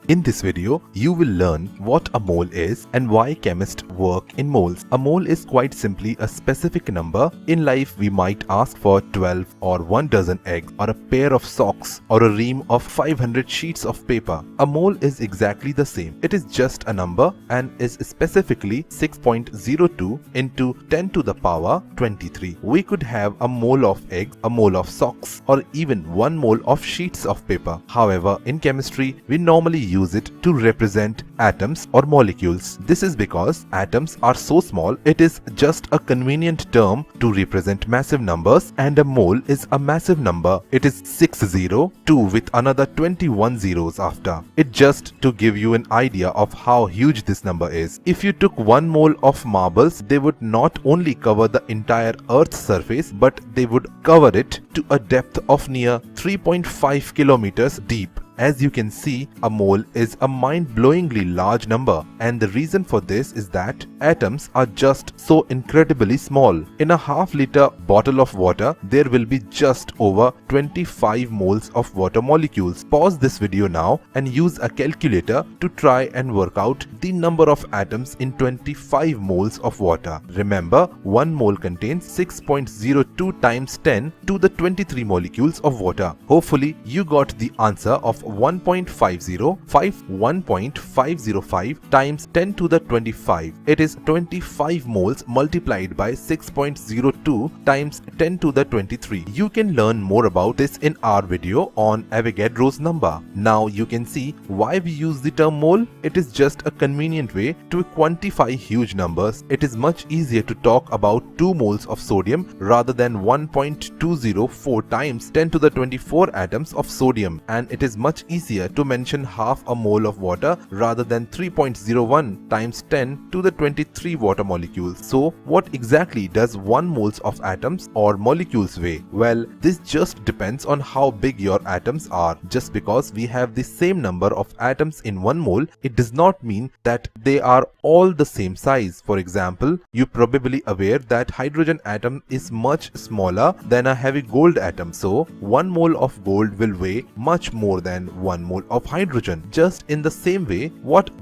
In this video, you will learn what a mole is and why chemists work in moles. A mole is quite simply a specific number. In life, we might ask for 12 or 1 dozen eggs or a pair of socks or a ream of 500 sheets of paper. A mole is exactly the same. It is just a number and is specifically 6.02 into 10 to the power 23. We could have a mole of eggs, a mole of socks, or even 1 mole of sheets of paper. However, in chemistry, we normally use it to represent atoms or molecules. This is because atoms are so small, it is just a convenient term to represent massive numbers, and a mole is a massive number. It is 602 with another 21 zeros after it, just to give you an idea of how huge this number is. If you took 1 mole of marbles, they would not only cover the entire Earth's surface, but they would cover it to a depth of near 3.5 kilometers deep. As you can see, a mole is a mind-blowingly large number, and the reason for this is that atoms are just so incredibly small. In a half-liter bottle of water, there will be just over 25 moles of water molecules. Pause this video now and use a calculator to try and work out the number of atoms in 25 moles of water. Remember, 1 mole contains 6.02 times 10 to the 23 molecules of water. Hopefully, you got the answer of 1.505 times 10 to the 25. It is 25 moles multiplied by 6.02 times 10 to the 23. You can learn more about this in our video on Avogadro's number. Now you can see why we use the term mole. It is just a convenient way to quantify huge numbers. It is much easier to talk about 2 moles of sodium rather than 1.204 times 10 to the 24 atoms of sodium, and it is much easier to mention half a mole of water rather than 3.01 times 10 to the 23 water molecules. So what exactly does 1 moles of atoms or molecules weigh? Well, this just depends on how big your atoms are. Just because we have the same number of atoms in 1 mole, it does not mean that they are all the same size. For example, you're probably aware that hydrogen atom is much smaller than a heavy gold atom. So 1 mole of gold will weigh much more than 1 mole of hydrogen. Just in the same way,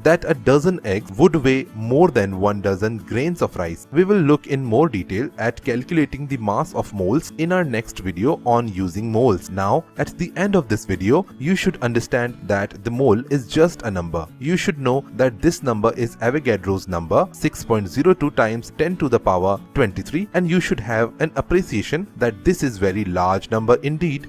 that a dozen eggs would weigh more than 1 dozen grains of rice. We will look in more detail at calculating the mass of moles in our next video on using moles. Now, at the end of this video, you should understand that the mole is just a number. You should know that this number is Avogadro's number, 6.02 times 10 to the power 23, and you should have an appreciation that this is very large number indeed.